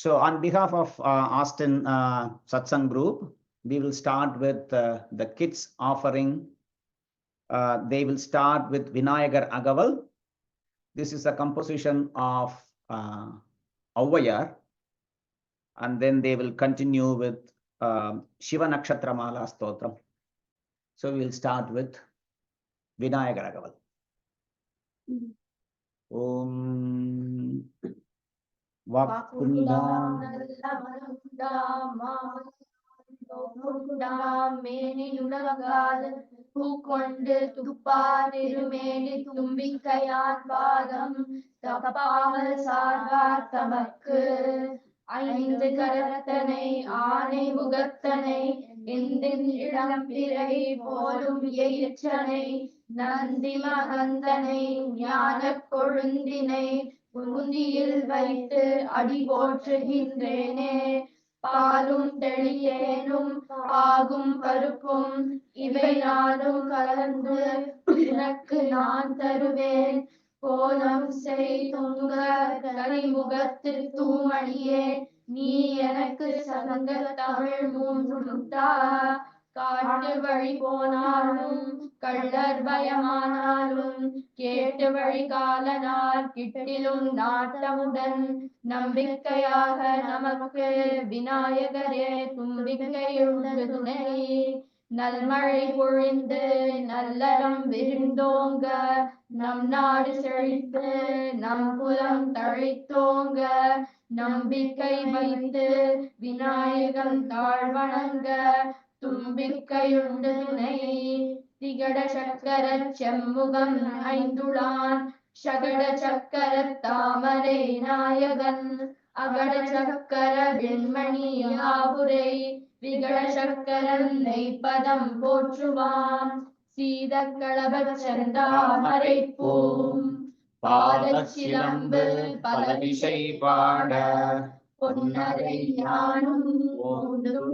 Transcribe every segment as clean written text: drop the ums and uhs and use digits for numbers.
So on behalf of Austin Satsang Group, we will start with the kids offering. They will start with Vinayagar Agaval. This is a composition of Auvayar. And then they will continue with Shiva Nakshatra Mala Stotram. So we will start with Vinayagar Agaval. Om Vakundam பூக்கொண்டு துப்பாதிருமேனி தும்பிக்கையான் பாதம் தப்பாமல் சார்பார் தமக்கு ஐந்து கரத்தனை ஆனை முகத்தனை இந்தின் இளம்பிறை போலும் எயிற்றனை நந்தி மகந்தனை ஞான கொழுந்தினை புந்தியில் வைத்து அடி போற்றுகின்றேனே. பாலும் தெளியேனும் ஆகும் பருப்பும் இவை நானும் கலந்து உனக்கு நான் தருவேன். கோலம் செய்துங்க கரிமுகத்து தூமணியே, நீ எனக்கு சங்க தமிழ் மூன்றுண்டா. காட்டு வழி போனாலும் கள்ளர் பயமானாலும் கேட்டு வழி காலனார் கிட்டிலும் நாட்டமுடன் நம்பிக்கையாக நமக்கு விநாயகரே தும்பிக்கையுண்டு துணை. நல்மழை பொழிந்து நல்லறம் விருந்தோங்க, நம் நாடு செழித்து நம் குலம் தழைத்தோங்க. நம்பிக்கை வைத்து விநாயகன் தாழ்வணங்க தும்பிக்கையுண்டு துணை. திகட சக்கர செம்முகம் ஐந்துளான் சகட சக்கர தாமரை நாயகன். அகட சக்கர வெண்மணி ஆபுரை விகட சக்கரன் நெய்ப்பதம் போற்றுவான். சீத களப செந்தாமரை பூம் பாதச்சிலம்பு பலவிசை பாட பொன்னரை ஞானும் ஓந்தும்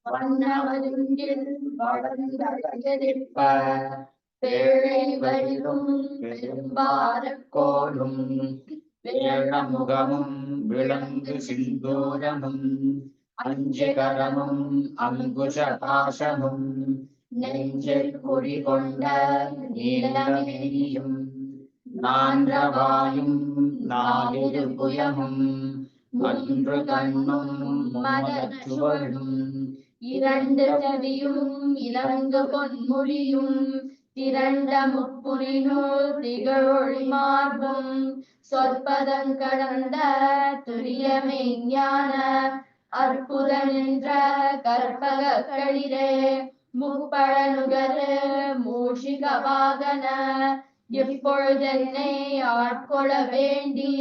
வண்ணமருங்கில் வளர்ந்தழிப்ப பேழை வழிலும் பெரும்பாரக்கோடும் வேழமுகமும் விளங்கு சிந்தூரமும் அஞ்சுகரமும் அங்குஷ பாசமும் நெஞ்சில் குடிகொண்ட நீலமேனியும் நான்றவாயும் நாலிரு புயமும் ஒன்று கண்ணும் மதச்சுவடும் இரண்டு செவியும் இலங்கு பொன்மொழியும் திரண்ட முப்புரிநூல் திகழொளி மார்பும் சொற்பதம் கடந்த துரியமே ஞான அற்புத நின்ற கற்பக களிரே. முப்பழனுகரு மூஷிக வாகன இப்பொழுதென்னை ஆட்கொள்ள வேண்டி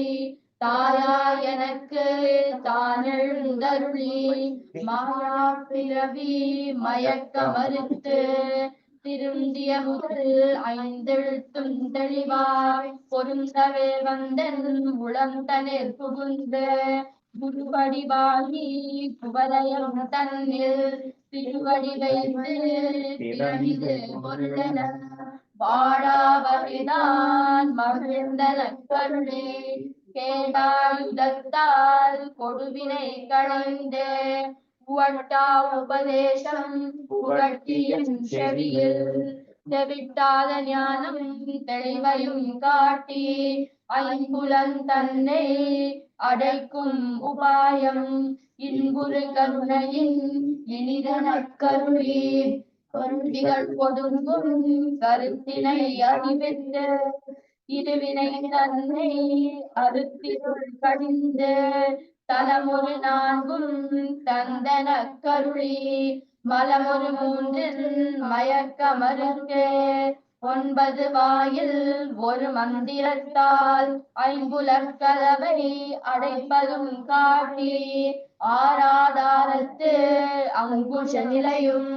தாயா எனக்கு தானெழுந்தருளி மாயா பிறவி மயக்க மறுத்து திருந்திய முதல் ஐந்தெழுத்தும் தெளிவாய் பொருந்தவே வந்தன் உளந்தனில் புகுந்து குருவடிவாகி குவலயம் தன்னில் திருவடி வைத்து திறமிது பொருளென வாடாவகைதான் மகிழ்ந்தன கருளே. கேடாயுதத்தால் கொடுவினை களைந்து உவட்டா உபதேசம் புகட்டியின் செவியில் தெவிட்டாத ஞானம் தெளிவையும் காட்டி ஐம்புலன் தன்னை அடைக்கும் உபாயம் இன்புறு கருணையின் இனிதன கருளி கருவிகள் கொடுங்கும் கருத்தினை அறிவித்து இருவினை தன்னை அறுத்திருள் கடிந்து தலமொரு நான்கும் தந்தன கருளி மலமொரு மூன்றில் மயக்க மறுத்து 9 வாயில் ஒரு மந்திரத்தால் ஐம்புலக்கதவை அடைப்பதும் காட்டி ஆராதாரத்து அங்குஷ நிலையும்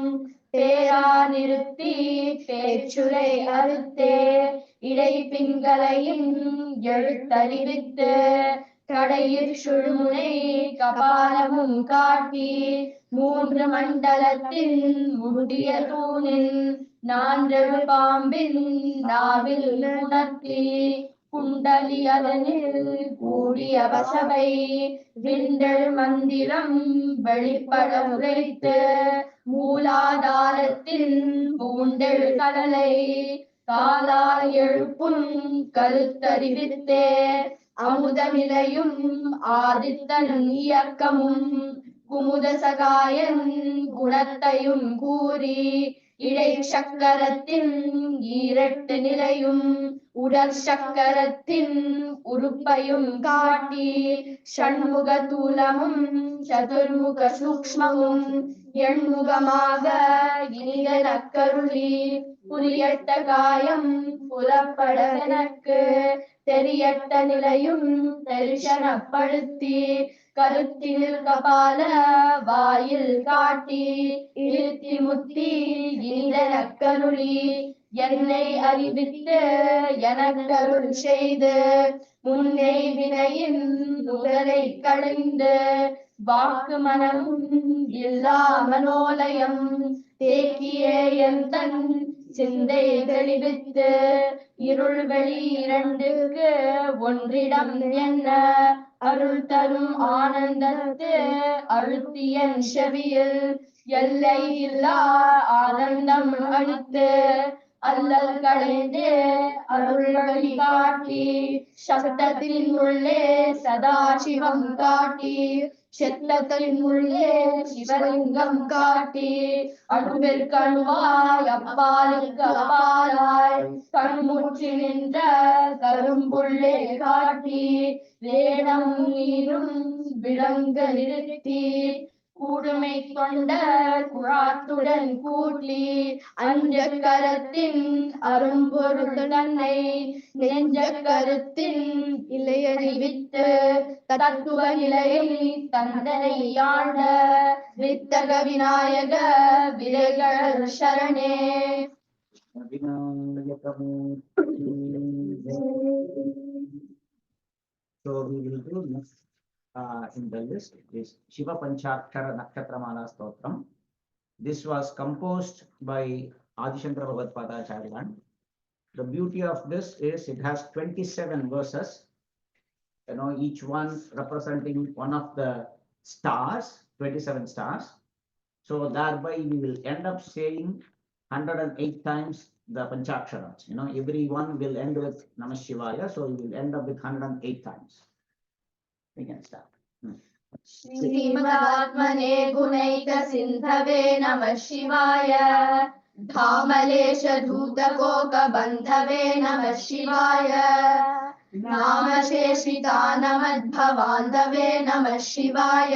பேரா நிறுத்தி பேச்சுரை அறுத்தே இடை பிங்களையும் எழுத்தறிவித்து கடையிற் சுழுமுனை கபாலமும் காட்டி 3 மண்டலத்தின் முடிய தூணின் 4 பாம்பின் நாவில் உணர்த்தி குண்டலி அதனில் கூடிய வசபை விண்டல் மந்திரம் வெளிப்பட உரைத்து மூலாதாரத்தின் பூண்டெழு கடலை காலால் எழுப்பும் கருத்தறிவித்தே அமுத நிலையும் ஆதித்தன் இயக்கமும் குமுத சகாயன் குணத்தையும் கூறி இடை சக்கரத்தின் ஈரட்டு நிலையும் உடற் சக்கரத்தின் உறுப்பையும் காட்டி ஷண்முக தூலமும் சதுர்முக சூக்ஷ்மமும் எண்முகமாக இனிதனக் கருளி புரியட்ட காயம் புலப்பட எனக்கு தெரியட்ட நிலையும் தரிசனப்படுத்தி கருத்தில் கபால வாயில் காட்டி இருத்தி முத்தி இனிதனக் கருளி என்னை அறிவித்து எனக்கருள் செய்து முன்னை வினையின் முதலை களைந்து வாக்கு மனமும் இல்லா மனோலயம் தேக்கியே என் தன் சிந்தை தெளிவித்து இருள் வெளி இரண்டுக்கு ஒன்றிடம் என்ன அருள் தரும் ஆனந்தத்து அழுத்தியன் செவியில் எல்லை இல்லா ஆனந்தம் அளித்து அல்லல் களைந்து அருள் வழி காட்டி சப்தத்தின் உள்ளே சதா சிவம் காட்டி செத்தத்தின் உள்ளே சிவலிங்கம் காட்டி அணுவிற்கு அணுவாய் அப்பாலுக்கு அப்பாலாய் கண்முற்றி நின்ற கரும்புள்ளே காட்டி வேடம் நீரும் விளங்க நிறுத்தி கூடுமை கொண்ட குழாத்துடன் கூட்டி அஞ்ச கரத்தின் அரும்பொருள் தன்னை நெஞ்ச கருத்தின் இலையறிவித்து தத்துவ நிலையை தந்தனை ஆண்ட வித்தக Vinayaka விரைகள் சரணே. So we will do next in the list is Shiva Panchakshara Nakshatramala Stotram. This was composed by Adishankara Bhagatpada Acharya. The beauty of this is it has 27 verses, each one representing one of the stars, 27 stars. So thereby we will end up saying 108 times the Panchaksharas. Every one will end with Namah Shivaya, so we will end up with 108 times. We can start. श्रीमदात्मने गुणैक सिन्धवे नमः शिवाय धामलेश धूतकोक बन्धवे नमः शिवाय नामशेषितानमद्भवान्धवे नमः शिवाय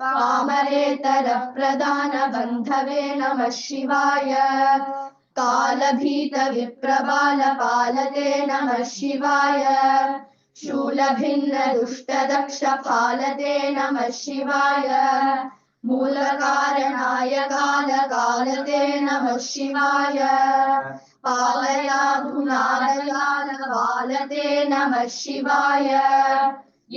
कामरेतर प्रदान बन्धवे नमः शिवाय कालभीत विप्रबाल पालते नमः शिवाय शूलभिन्न दुष्टदक्ष पालते नमः शिवाय मूलकारणाय कालकालते नमः शिवाय पालयाधुनालयालते नमः शिवाय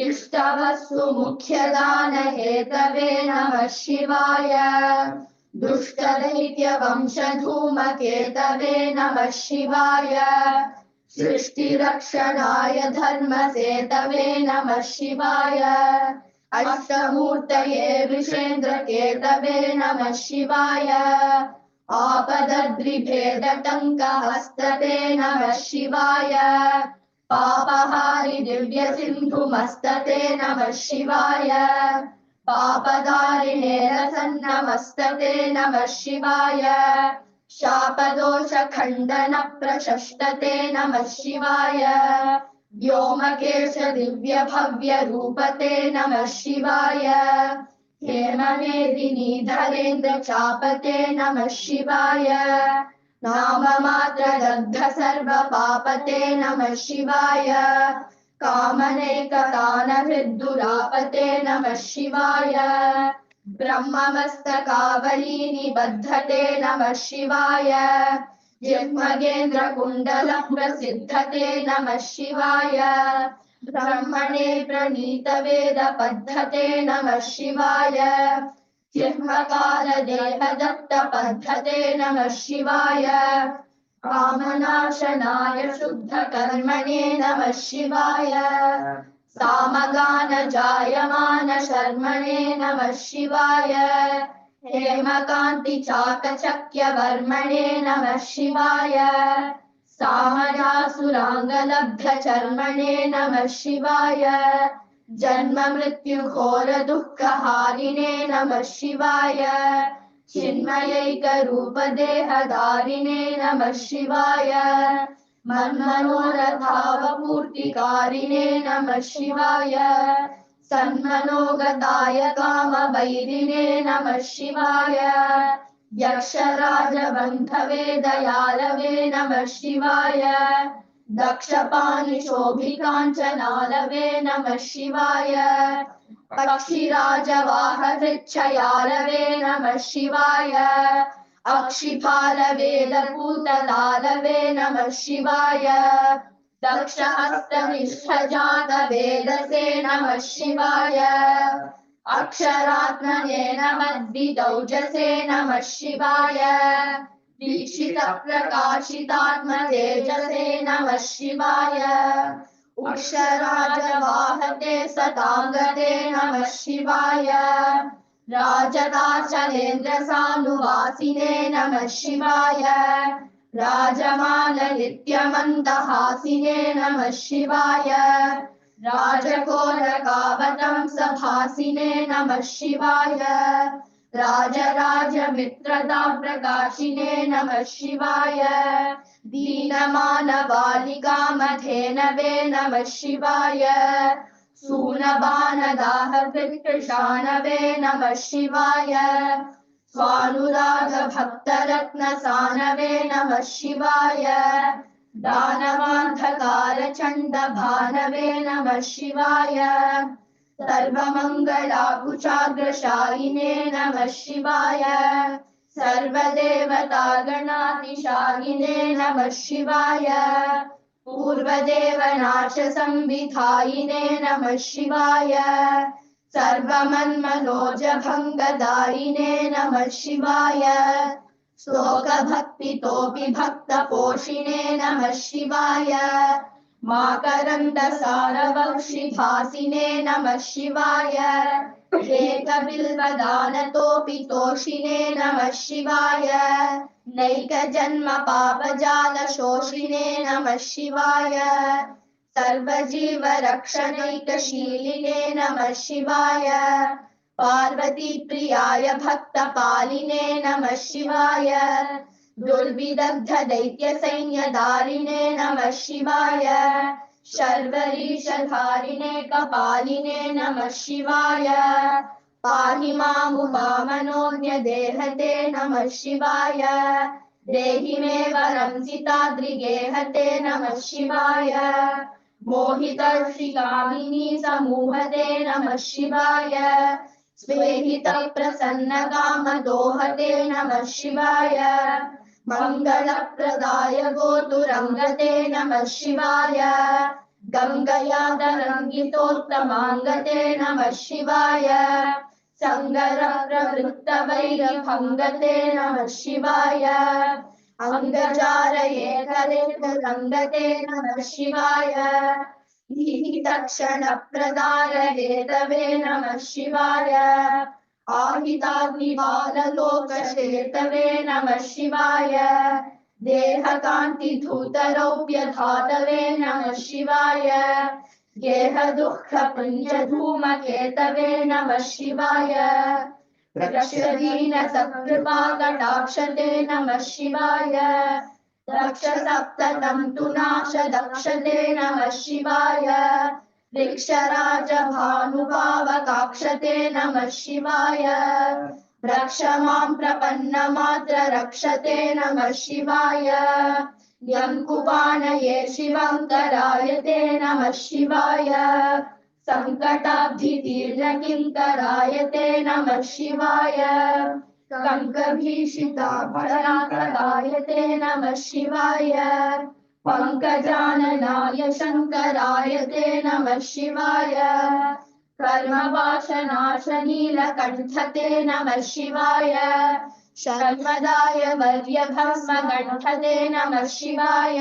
इष्टवस्तु मुख्यदान हेतवे नमः शिवाय दुष्टदैत्य वंशधूमकेतवे नमः शिवाय सृष्टिरक्षणाय धर्मसेतवे नमः शिवाय अष्टमूर्तये विषेन्द्रकेतवे नमः शिवाय आपदद्रिभेदटङ्कहस्तते नमः शिवाय पापहारि दिव्यसिन्धुमस्तते नमः शिवाय पापदारिणे रसन्नमस्तते नमः शिवाय शापदोषखण्डन प्रशस्तते नमः शिवाय व्योमकेश दिव्य भव्य रूपते नमः शिवाय हेममेदिनी धरेन्द्र चापते नमः शिवाय नाममात्र दग्ध सर्व पापते नमः शिवाय कामनेकतान हृद्दुरापते नमः शिवाय ब्रह्ममस्तकावली निबद्धते नमः शिवाय जिह्मगेन्द्र कुण्डल प्रसिद्धते नमः शिवाय ब्रह्मणे प्रणीत वेद पद्धते नमः शिवाय जिह्मकाल देह दत्त पद्धते नमः शिवाय कामनाशनाय शुद्धकर्मणे नमः शिवाय सामगान जायमान शर्मणे नमः शिवाय हेमकान्ति चाकचक्यवर्मणे नमः शिवाय सामजासुराङ्गलब्धचर्मणे नमः शिवाय जन्म मृत्यु घोर दुःखहारिणे नमः शिवाय चिन्मयैकरूप देहधारिणे नमः शिवाय मन्मनोरथावपूर्तिकारिणे नमः शिवाय सन्मनोगताय कामवैरिणे नमः शिवाय यक्षराजबन्धवे दयालवे नमः शिवाय दक्षपाणिशोभिकाञ्चनालवे नमः शिवाय पक्षिराजवाहवृक्षयालवे नमः शिवाय अक्षिपालवेदपूतलालवे नमः शिवाय दक्षहस्तनिष्ठजातवेदसे नमः शिवाय अक्षरात्मने नमद्विदौजसे नमः शिवाय दीक्षितप्रकाशितात्मतेजसे नमः शिवाय उक्षराजवाहते सताङ्गते नमः शिवाय राजदाचलेन्द्रसानुवासिने नमः शिवाय राजमालनित्यमन्दहासिने नमः शिवाय राजकोरकावतंसभासिने नमः शिवाय राजराजमित्रताप्रकाशिने नमः शिवाय दीनमानबालिकामधेनवे नमः शिवाय सूनबानदाहकृष्णानवे नमः शिवाय स्वानुरागभक्तरत्नसानवे नमः शिवाय दानवान्धकारचण्डभानवे नमः शिवाय सर्वमङ्गलाकुचाग्रशायिने नमः शिवाय सर्वदेवतागणातिशायिने नमः शिवाय पूर्वदेवनाशसंविधायिने नमः शिवाय सर्वमन्मनोजभङ्गदायिने नमः शिवाय शोकभक्तितोऽपि भक्तपोषिणे नमः शिवाय माकरन्दसारवंशिभासिने नमः शिवाय एकबिल्वदानतोऽपि तोषिणे नमः शिवाय नैकजन्मपापजालशोषिणे नमः शिवाय सर्वजीवरक्षणैकशीलिने नमः शिवाय पार्वतीप्रियाय भक्तपालिने नमः शिवाय दुर्विदग्धदैत्यसैन्यधारिणे नमः शिवाय शर्वरीशधारिणे कपालिने नमः शिवाय पाहि मामुपामनोऽन्यदेहते नमः शिवाय देहि मे वरं सिताद्रिगेहते नमः शिवाय मोहितर्षिकामिनी समूहते नमः शिवाय स्वेहितप्रसन्नकामदोहते नमः शिवाय मङ्गलप्रदाय गोतुरङ्गते नमः शिवाय गङ्गया तरङ्गितोत्तमाङ्गते नमः शिवाय सङ्गरप्रवृत्तवैरभङ्गते नमः शिवाय अङ्गजारयेकरेतरङ्गते नमः शिवाय तक्षणप्रदाय नमः शिवाय आहिताग्निवाललोकशेतवे नमः शिवाय देहकान्तिधूतरौप्यधातवे नमः शिवाय गेहदुःखपुञ्जधूमकेतवे नमः शिवाय रक्षदीनसत्कृपाकटाक्षते नमः शिवाय दक्षसप्ततन्तुनाशदक्षते नमः शिवाय ऋक्षराजभानुभावकाक्षते नमः शिवाय रक्ष मां प्रपन्नमात्र रक्षते नमः शिवाय यङ्कुपाणये शिवङ्करायते नमः शिवाय सङ्कटाब्धितीर्णकिङ्करायते नमः शिवाय कङ्कभीषिताभराकरायते नमः शिवाय पङ्कजाननाय शङ्करायते नमः शिवाय कर्मवासनाशनीलकण्ठते नमः शिवाय शर्मदाय वर्यभस्मकण्ठते नमः शिवाय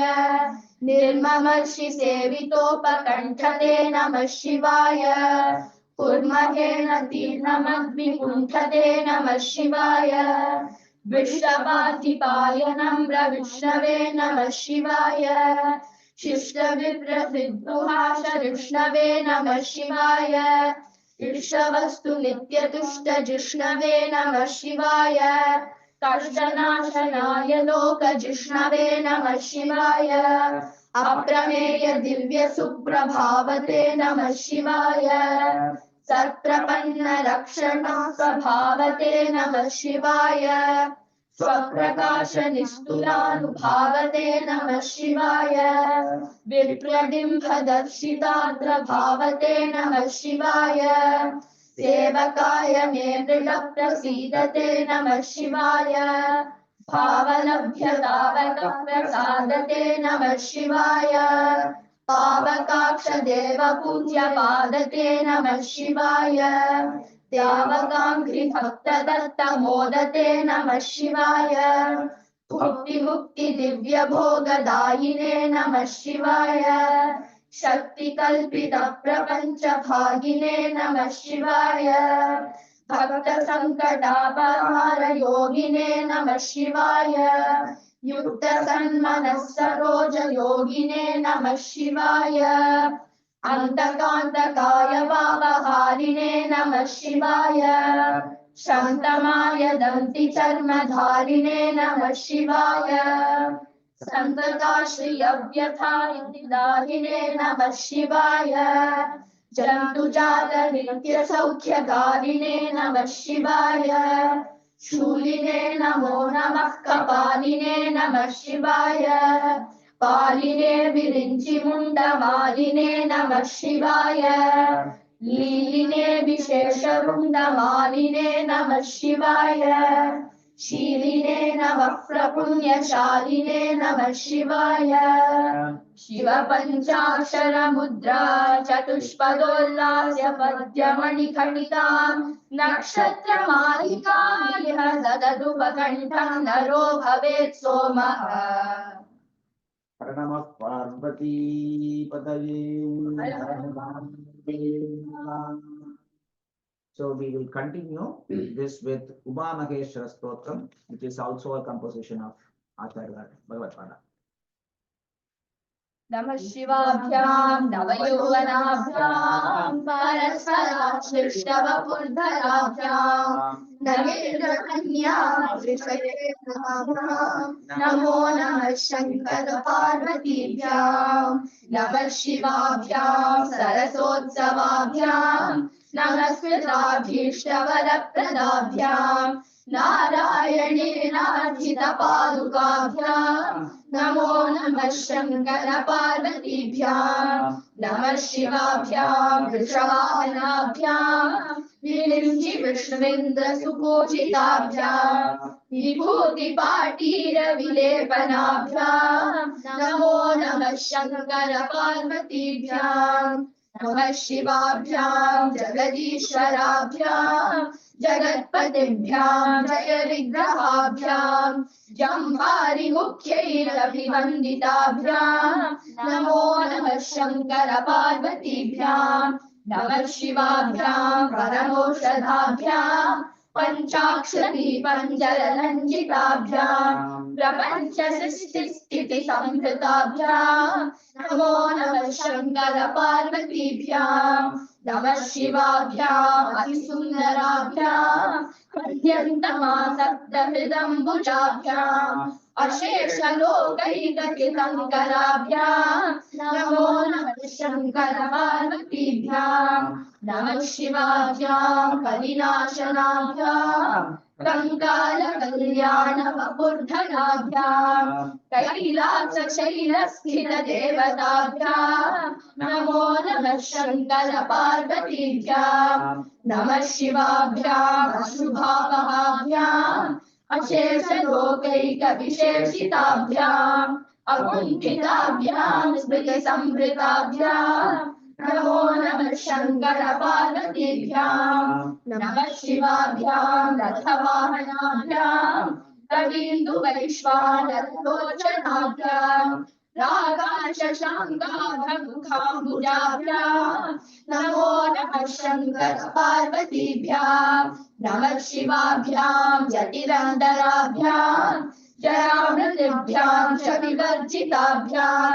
निर्ममर्षि सेवितोपकण्ठते नमः शिवाय कुर्महेण तीर्णमग्निकुण्ठते नमः शिवाय विश्वपाधिपायनं प्रविष्णवे नमः शिवाय शिष्टविप्रसिद्धुहाश विष्णवे नमः शिवाय ईशवस्तु नित्यतुष्ट जिष्णवे नमः शिवाय कष्टनाशनाय लोक जिष्णवे नमः शिवाय अप्रमेय दिव्य सुप्रभावते नमः शिवाय सत्प्रपन्न रक्षण स्वभावते नमः शिवाय स्वप्रकाश निस्तुलानुभावते नमः शिवाय विप्रबिम्ब दर्शिताद्र भावते नमः शिवाय सेवकाय मे मृड प्रसीदते नमः शिवाय भावलभ्यतावक प्रसादते नमः शिवाय पावकाक्ष देव पूज्य पादते नमः शिवाय त्यावकाङ्घ्रि भक्त दत्त मोदते नमः शिवाय मुक्ति मुक्ति दिव्य भोगदायिने नमः शिवाय शक्ति कल्पित प्रपंच भागिने नमः शिवाय भक्त संकटापहार योगिने नमः शिवाय युक्त सन्मनः सरोज योगिने नमः शिवाय अंतकांतकाय वावहारिणे नमः शिवाय शान्तमाय दन्ति चर्मधारिणे नमः शिवाय संतताश्रियव्यथायिदाहिने नमः शिवाय जन्तुजात नित्य सौख्यकारिणे नमः शिवाय शूलिने नमो नमः कपालिने नमः शिवाय पालिने विरिञ्चि मुण्डमालिने नमः शिवाय लीलिने विशेषरुण्डमालिने नमः शिवाय शीलिने नमः प्रपुण्यशालिने नमः शिवाय शिव पञ्चाक्षर मुद्रा चतुष्पदोल्लास्य पद्यमणिखण्डितां नक्षत्रमालिकामिह दददुपकण्ठं नरो भवेत् सोमः Pranamah Parvati Padaye. So we will continue this with Uma Maheshwara Stotram, which is also a composition of Acharya Bhagavad-pada. नमः शिवाभ्यां नवयौवनाभ्यां परस्पराश्लिष्टवपुर्धराभ्यां नगेन्द्रकन्या वृषभेन्द्राभ्यां नमो नमः शङ्कर पार्वतीभ्यां नमः शिवाभ्यां सरसोत्सवाभ्यां नमस्कृताभीष्टवरप्रदाभ्यां नारायणेनार्चितपादुकाभ्यां नमो नमः शङ्कर पार्वतीभ्यां नमः शिवाभ्यां वृषवाहनाभ्यां विरिञ्चि विष्णुवेन्द्र सुपूजिताभ्यां विभूतिपाटीरविलेपनाभ्यां नमो नमः शङ्कर पार्वतीभ्यां नमः शिवाभ्यां जगदीश्वराभ्यां जगत्पतिभ्यां जय विग्रहाभ्यां जम्भारि मुख्यैरभिवन्दिताभ्यां नमो नमः शङ्कर पार्वतीभ्यां नमः शिवाभ्यां परमौषधाभ्यां पञ्चाक्षरी पञ्जरलञ्जिताभ्यां प्रपञ्च सृष्टिस्थिति संहृताभ्यां नमो नमः शङ्कर पार्वतीभ्यां नमः शिवाभ्याम् अतिसुन्दराभ्यां पर्यन्तमासक्तहृदम्बुजाभ्याम् अशेषलोकैकचितङ्कराभ्यां नमो नमः शङ्कर पार्वतीभ्यां नमः शिवाभ्यां कलिनाशनाभ्यां कङ्कालकल्याणवपुर्धराभ्यां कैलासशैलस्थितदेवताभ्यां नमो नमः शङ्कर पार्वतीभ्यां नमः शिवाभ्याम् अशुभावहाभ्याम् अशेषलोकैकविशेषिताभ्याम् अकुण्ठिताभ्यां स्मृतिसंवृताभ्यां नमो नमः शंकर पार्वतीभ्यां नमः शिवाभ्यां रथवाहनाभ्यां कवीन्दु वैश्वानरोचनाभ्यां रागाशशाङ्काभमुखाम्बुजाभ्यां नमो नमः शंकर पार्वतीभ्यां नमः शिवाभ्यां जटिरन्दराभ्यां जरामृतिभ्यां च विवर्जिताभ्यां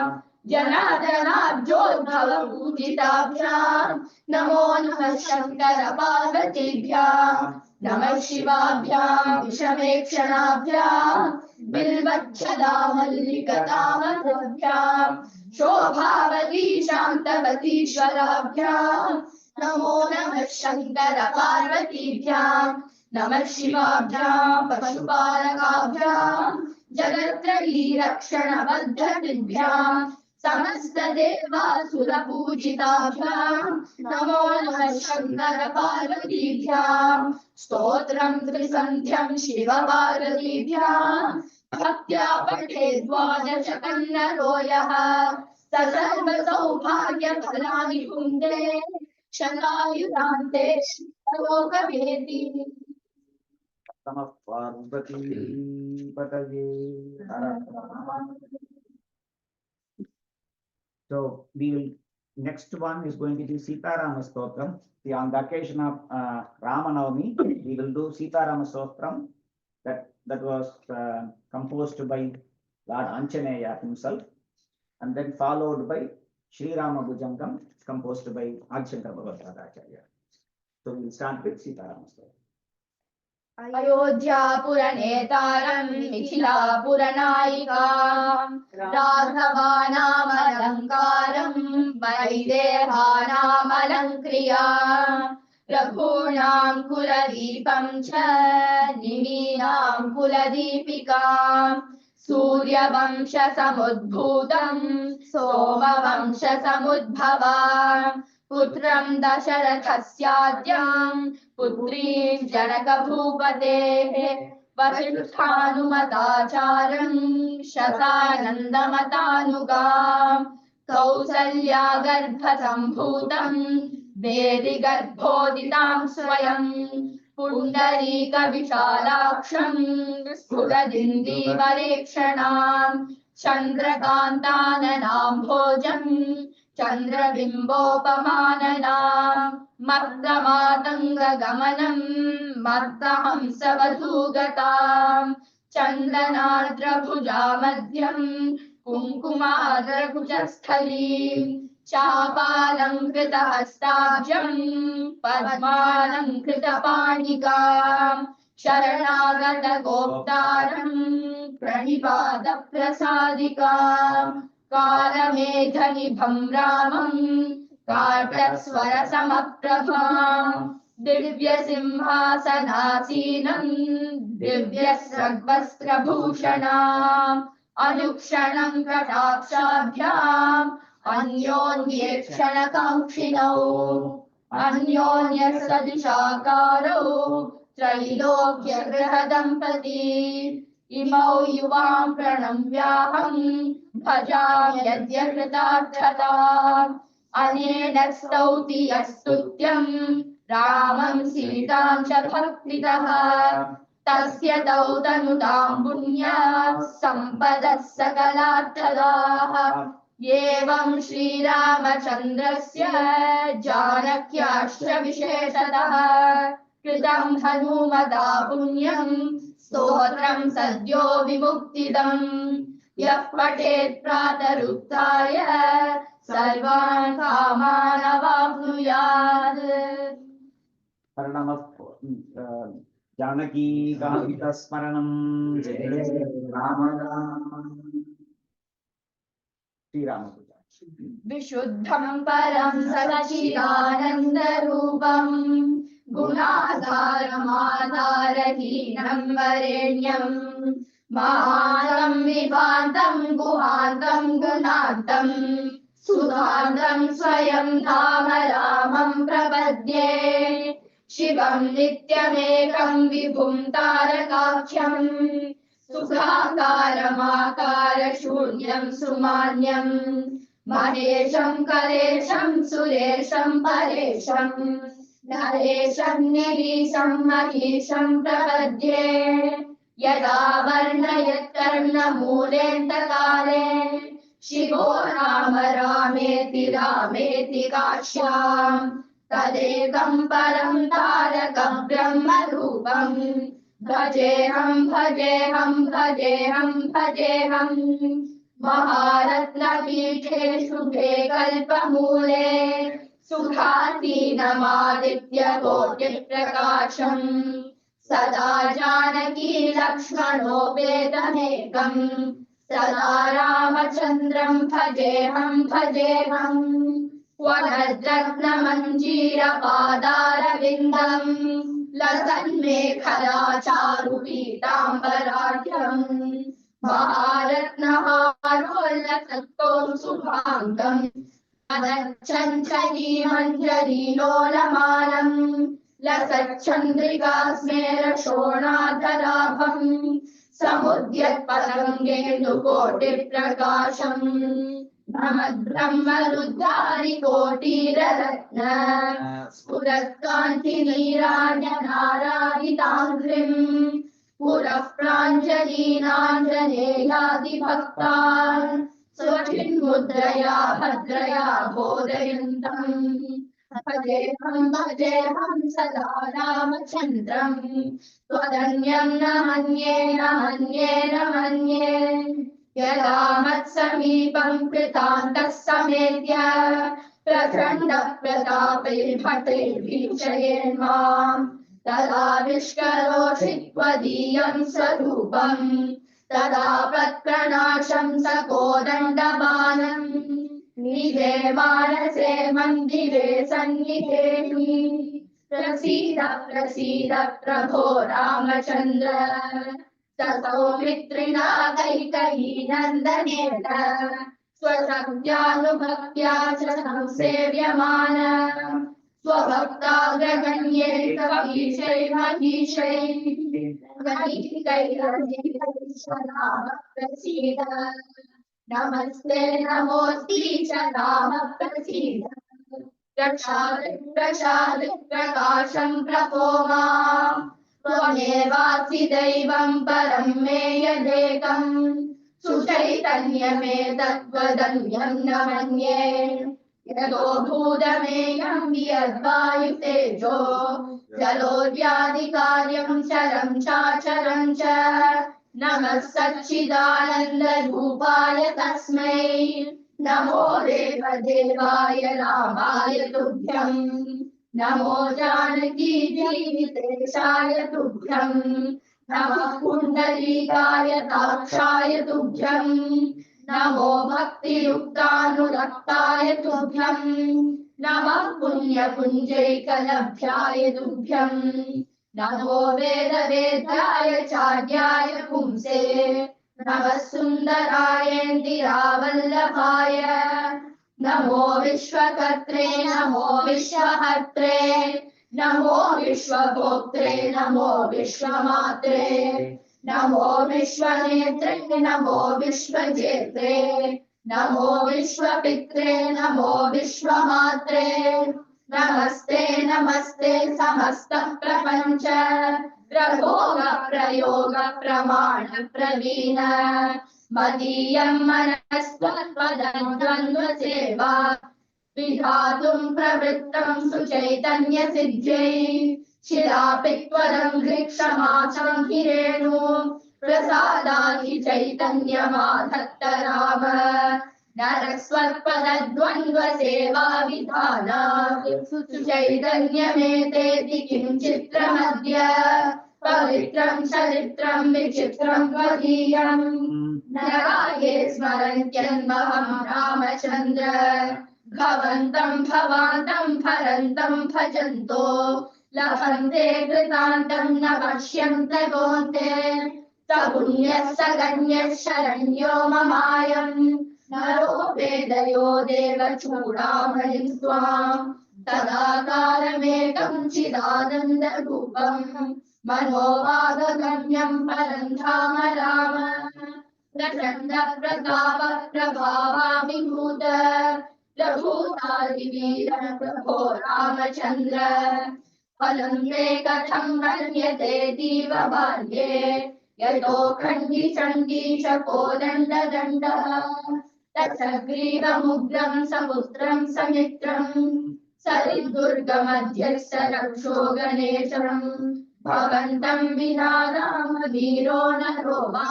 जनार्दनाब्जोद्भवपूजिताभ्यां नमो नमः शंकर पार्वतीभ्यां नमः शिवाभ्यां विषमेक्षणाभ्यां बिल्वच्छदामल्लिकतामभ्यां शोभावती शान्तवतीश्वराभ्यां नमो नमः शंकर पार्वतीभ्यां नमः शिवाभ्यां पशुपालकाभ्यां जगत्त्रयी रक्षणबद्धतिभ्यां समस्त देवासुरपूजिताभ्यां नमो नमः शंकर पार्वतीभ्यां स्तोत्रं त्रिसन्ध्यं शिवपार्वतीभ्यां भक्त्या पठे द्वादश कन्नरो यः स सर्वसौभाग्यफलानि पुङ्क्ते शतायुरान्ते लोकवेदी Namaः Parvati Patale. So we will, next one is going to be Sitarama Stotram. See, on the occasion of Ramanavami, we will do Sitarama Stotram that was composed by Lord Anjaneya himself, and then followed by Sri Rama Bhujangam composed by Adshankar Bhagavad-Acharya. So we will start with Sitarama Stotram. अयोध्यापुरनेतारं मिथिलापुरनायिकां राघवानामलङ्कारं वैदेहानामलङ्क्रियां रघूणां कुलदीपं च निमीनां कुलदीपिकां सूर्यवंशसमुद्भूतं सोमवंशसमुद्भवां पुत्रं दशरथस्याद्यं पुत्रीं जनकभूपतेः वसिष्ठानुमताचार्यं शतानन्दमतानुगां कौसल्यागर्भसम्भूतं वेदिगर्भोदितां स्वयं पुण्डरीकविशालाक्षं स्फुरदिन्दीवरेक्षणां चन्द्रकान्ताननाम्भोजं चन्द्रबिम्बोपमाननां मर्दमातङ्गगमनं मर्दहंसवधूगतां चन्दनार्द्रभुजामध्यं कुङ्कुमार्द्रकुचस्थलीं चापालङ्कृतहस्ताब्जं पद्मालङ्कृतपाणिकां शरणागतगोप्तारं प्रणिपातप्रसादिकां कालमेघनिभं रामं काटस्वरसमप्रभां दिव्यसिंहासनासीनं दिव्यस्रग्वस्त्रभूषणाम् अनुक्षणं कटाक्षाभ्याम् अन्योन्येक्षणकाङ्क्षिणौ अन्योन्यसदृशाकारौ त्रैलोक्यगृहदम्पती इमौ युवां प्रणम्याहं भजाम्यद्य कृतार्थताम् अनेन स्तौति यस्तुत्यं रामं सीतां च भक्तितः तस्य तौ तनुतां पुण्याः सम्पदः सकलार्थदाः एवं श्रीरामचन्द्रस्य जानक्याश्च विशेषतः कृतं हनुमता पुण्यं स्तोत्रं सद्यो विमुक्तिदम् यः पठेत् प्रातरुत्थाय सर्वान् कामान् अवाप्नुयात्। Janaki Gavita Smaranam Jai Rama Sri Rama Puja. विशुद्धं परं सच्चिदानन्दरूपं गुणाधारमाधारहीनं वरेण्यं महान्तं विभान्तं गुहान्तं गुणान्तं सुधान्तं स्वयं धाम रामं प्रपद्ये शिवं नित्यमेकं विभुं तारकाख्यं सुखाकारमाकारशून्यं सुमान्यं महेशं कलेशं सुरेशं परेशं नरेशं निरीशं महिषं प्रपद्ये यदा वर्णयत्कर्णमूलेऽन्तकाले शिवो राम रामेति रामेति काश्यां तदेकं परं तारकं ब्रह्मरूपम् भजेऽहं भजेऽहं भजेऽहं भजेऽहं महारत्नपीठे शुभे कल्पमूले सुखासीनमादित्यकोटिप्रकाशम् सदा जानकी लक्ष्मणोपेतमेकम् सदा रामचन्द्रं भजेऽहं भजेऽहं वनद्रत्नमञ्जीरपादारविन्दम् लसन्मेखलाचारुपीताम्बराढ्यम् महारत्नहारोल्लसत्तो शुभाङ्गम् अनच्छञ्चलीमञ्जरीलोलमालम् लसच्चन्द्रिकास्मेरशोणाधराभम् समुद्यत्पतङ्गेन्दुकोटिप्रकाशम् भ्रमद्ब्रह्मरुद्धारिकोटीररत्न स्फुरत्कान्तिनीराजनाराधिताङ्घ्रिम् पुरः प्राञ्जलीनाञ्जनेयादिभक्तान् स्वचिन्मुद्रया भद्रया बोधयन्तम् भजेऽहं सदा रामचन्द्रम् त्वदन्यं न मन्ये न मन्ये न मन्ये यदा मत्समीपं कृतान्तः समेत्य प्रचण्ड प्रतापैर्भटैर्भीषयेन्माम् तदा विष्करोषि त्वदीयं स्वरूपम् तदा प्रणाशं सकोदण्डबाणम् निजे मानसे मन्दिरे सन्निधेहि प्रसीद प्रसीद प्रभो रामचन्द्र ततो मित्रिणा कैकेयी नन्दनेन स्वसत्यानुभक्त्या च संसेव्यमान स्वभक्ताग्रगण्ये कवीशै महीशै प्रसीद नमस्ते नमोऽस्ति च राम प्रसीद प्रसाद प्रकाशं प्रभो माम् त्वमेवासि दैवं परं मे यदेकम् सुचैतन्यमेतद्वदन्यं न मन्ये यतो भूतमेयं यद्वायुतेजो जलोर्व्याधिकार्यं चरं चाचरं च नमः सच्चिदानन्दरूपाय तस्मै नमो देवदेवाय रामाय तुभ्यम् नमो जानकी जीवितेशाय तुभ्यम् नमः पुण्डरीकाय दाक्षाय तुभ्यम् नमो भक्तियुक्तानुरक्ताय तुभ्यम् नमः पुण्यपुञ्जैकलभ्याय तुभ्यम् नमो वेदवेद्याय चार्याय पुंसे नमः सुन्दरायेन्दिरावल्लभाय नमो विश्वकर्त्रे नमो विश्वहर्त्रे नमो विश्वभोक्त्रे नमो विश्वमात्रे नमो विश्वनेत्रे नमो विश्वजेत्रे नमो विश्वपित्रे नमो विश्वमात्रे नमस्ते नमस्ते समस्त प्रपञ्च प्रभोग प्रयोग प्रमाण प्रवीण मदीयं मनस्त्वद्वन्द्वसेवा विधातुं प्रवृत्तं सुचैतन्य सिद्ध्यै शिलापि त्वदङ्घ्रिक्षमा संहिरेणु प्रसादाहि चैतन्यमाधत्त राम नरस्वत्पदद्वन्द्वसेवा विधानात् सुचैतन्यमेतेति किं चित्रमद्य पवित्रं चरित्रं विचित्रं त्वदीयम् नराये स्मरन्त्यन्महं रामचन्द्र भवन्तं भवान्तं भरन्तं भजन्तो लभन्ते कृतान्तं न पश्यन्त गोन्ते स पुण्यः स गण्यः शरण्यो ममायम् नरो वेदयो देवचूडामणिं त्वाम् तदाकारमेकं चिदानन्दरूपम् मनोवागगम्यं परं धाम राम प्रचण्ड प्रताप प्रभावाभिभूत प्रभूतादिवीर प्रभो रामचन्द्र फलं मे कथं मन्यते दीव बाल्ये यतो खण्डी चण्डी कोदण्डदण्डः तत्सग्रीवमुग्रं सपुत्रं समित्रं सरिद्दुर्गमध्यस्य रक्षो गणेशम् भवन्तं विना रामवीरो नरो वा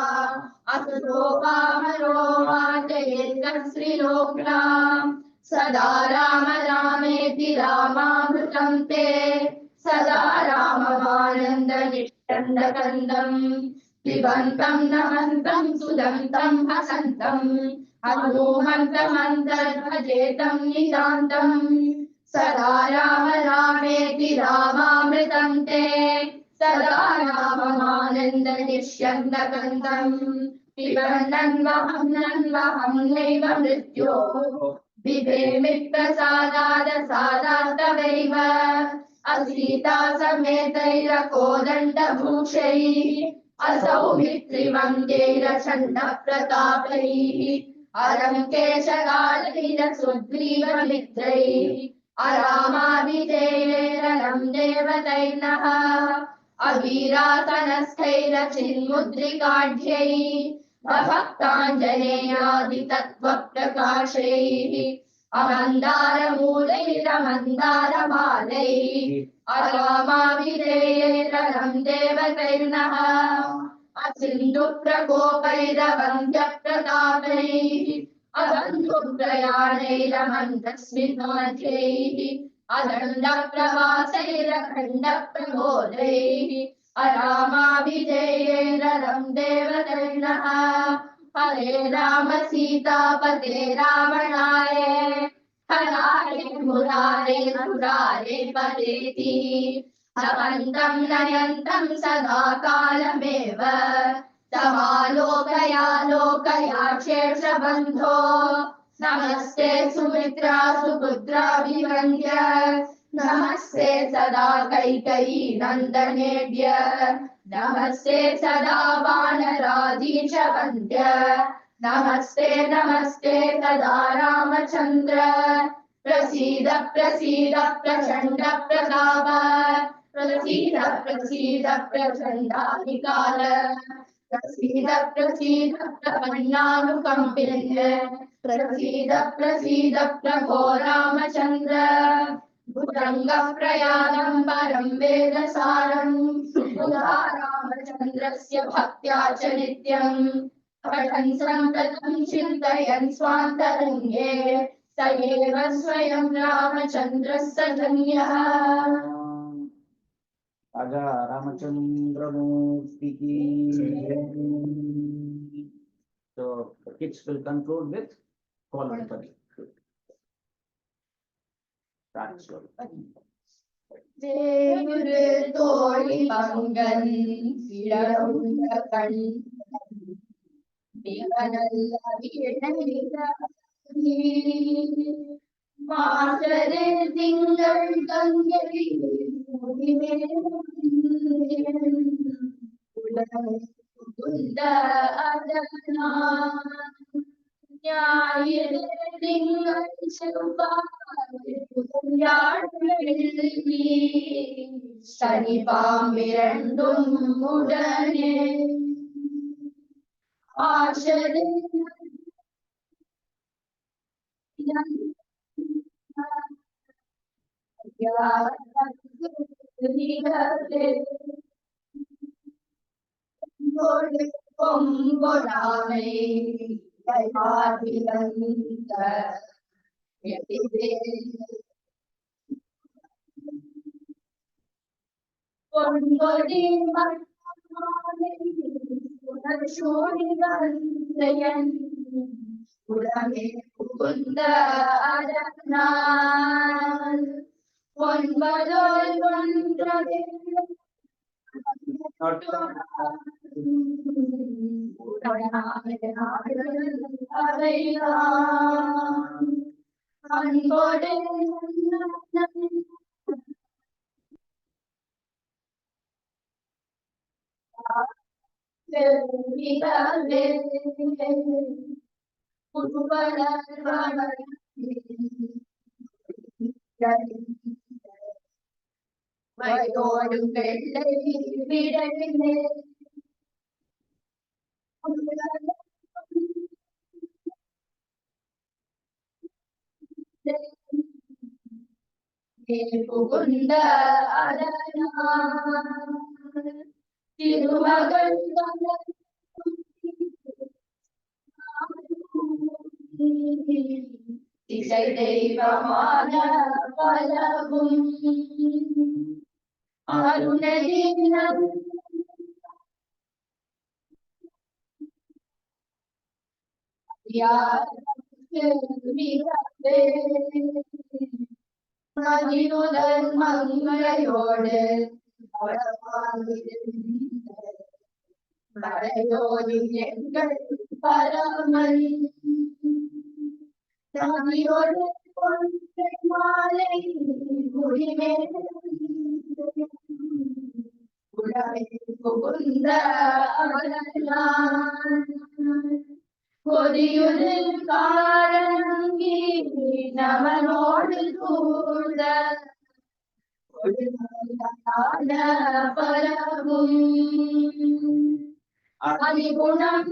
असुरो वामरो वा जयेन्द्रश्रीलोक्नाम् सदा राम रामेति रामामृतं ते सदा राममानन्दनिष्टन्दकन्दम् पिबन्तं नमन्तं सुदन्तं हसन्तं हनुमन्तमन्तर्भजेतं नितान्तम् सदा राम रामेति रामामृतं ते सदा राममानन्दनिष्यन्दकन्दम् पिबन्नन्वहं नैव मृत्योः बिभेमि प्रसादाद सादास्तवैव असीता समेतैरकोदण्डभूषैः असौमित्रिवन्द्यैरचण्डप्रतापैः अलङ्केशकालैः सुग्रीवमित्रैः अरामाभिधेयैरलं देवतैर्नः अवीरासनस्थैरचिन्मुद्रिकाढ्यैः भक्ताञ्जनेयादितत्त्वप्रकाशैः अमन्दारमूलैरमन्दारमालैः अरामाभिधेयैरलं देवतैर्नः असिन्धुप्रकोपैरवन्द्यप्रतापैः अबन्धुप्रयाणैरमन्दस्मिताढ्यैः अदण्डप्रवासैरखण्डप्रबोधैः अरामाभिधेयैरलं देवतैर्नः हरे राम सीतापते रावणाय हरारे मुरारे मुरारे परेति समन्तं नयन्तं सदा कालमेव समालोकया शेषबन्धो नमस्ते सुमित्रा सुपुत्राभिवन्द्य नमस्ते सदा कैकेयी नन्दनेभ्य नमस्ते सदा वानराधीश वन्द्य नमस्ते नमस्ते सदा रामचन्द्र प्रसीद प्रसीद प्रचण्ड प्रताप प्रसीद प्रसीद प्रचण्डाधिकार प्रसीद प्रसीद प्रपन्नानुकम्पिन्य प्रसीद प्रसीद प्रभो रामचन्द्र भुजङ्ग प्रयाणं परं वेदसारं सुधा रामचन्द्रस्य भक्त्या च नित्यम् पठन् सन्ततं चिन्तयन् स्वान्तरङ्गे स एव स्वयं रामचन्द्रः स धन्यः। राजा Ramachandra ki jai. So the kids will conclude with Kolanpadi. Start slowly. தேவுரு தோழி பங்கன் இடவுண்டகண் மிகநல்ல மாசரு திங்கள் கங்கை உலகுந்த அதனான் ஞாயிறு திங்கள் செவ்வாய் சனி பாம்பிரண்டும் உடனே ஆசரு பொங்கொடாமை பொன்கொடி சூழிவந்தயன் உடமே புகுந்த அதனால் பொன்பதோல் ஒன்றதே அன்போடு மிகவே வயோடும் வெள்ளை விடவில்லை புகுந்த திருமகள் திசை தெய்வமான பலவும் அருணதினம் மதியுடன் மங்கையோடு படையோடு எங்கள் பரமன் தாயோடு கொன்றை மாலை குடிமேல் உடலை புகுந்த கொடியுது காரணங்கி நமனோடு கூட பரவும் அதிகுணம்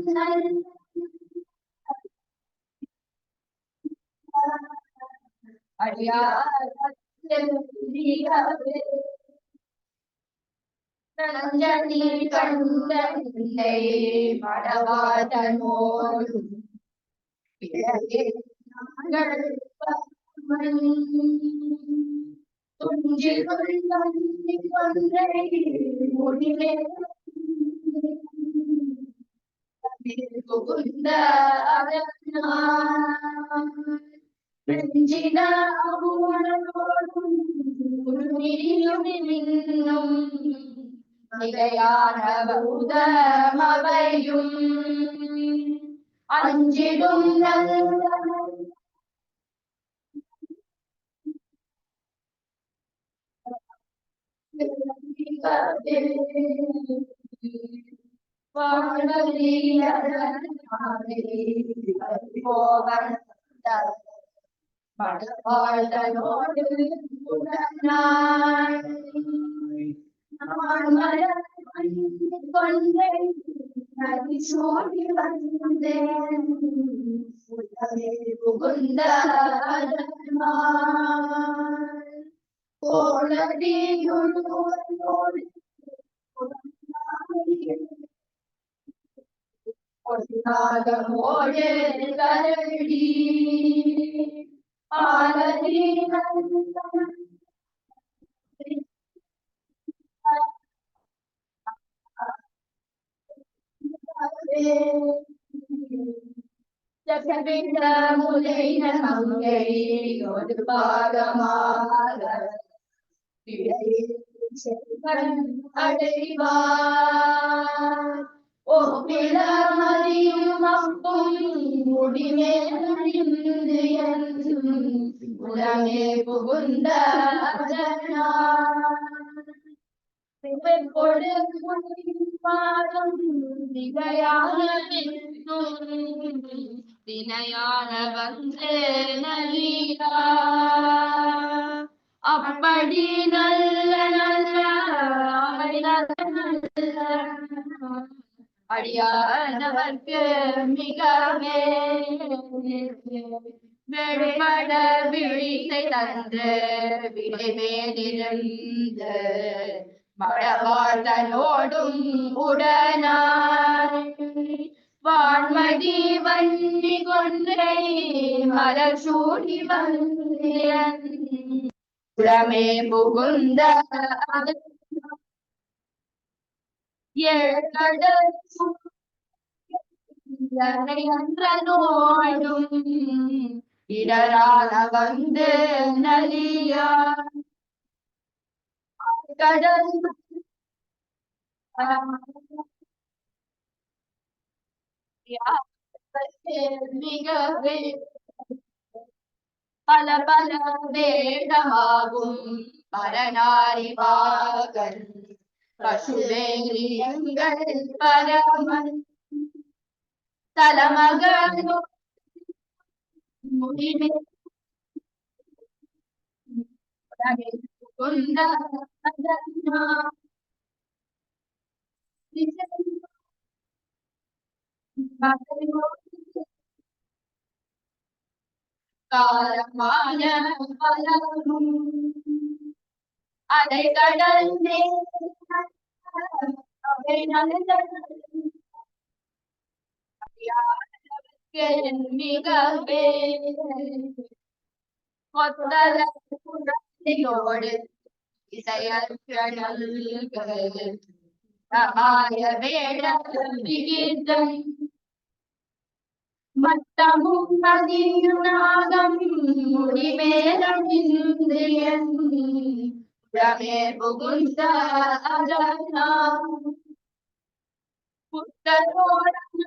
நஞ்சனி கண்டை மடவாதனோடு துஞ்சில் கொன்றை முடிவே புகுந்த வெஞ்சின மின்னும் மிகையான பௌதமவையும் அஞ்சிடும் படவாழ்தனோடு கொன்றை சோடி வந்தேன் புகுந்த கோளடியோடு நாகமோடு கரடி ஆலடி ஜகவிந்த முலை நங்கை ஒரு பாகமாக அடைவார் ஒப்பிலமதியும் அப்பும் முடிமேலிருந்து என்றும் உலமே புகுந்த பாதம் மிகையான வினையான வந்து நலியா அப்படி நல்ல நல்ல அடியானவர்க்கு மிகவே வெளிப்பட விழித்தை தந்து விடைமேலிருந்து மடவாழ்தனோடும் உடனாய் வான்மதி வன்னி கொன்றை மலர் சூடி வந்திரன் உளமே புகுந்த ஏழ்கடல் நோடும் இடரான வந்து நலியா கடல் மிகவே பல பல வேடமாகும் பரநாரி பாகன் பசுவேலி எங்கள் பரமன் தலமகன் முடிமே கொண்ட காலமான பலரும் அதை கடந்தே அவை மிகவே கொத்தலோடு இசையற்கடல்கள் வேட விகிதம் மத்தமும் நதியுநாகம் முடிவேலிந்திரியன் உடமே புகுந்த அரணாம் புத்தரோடம்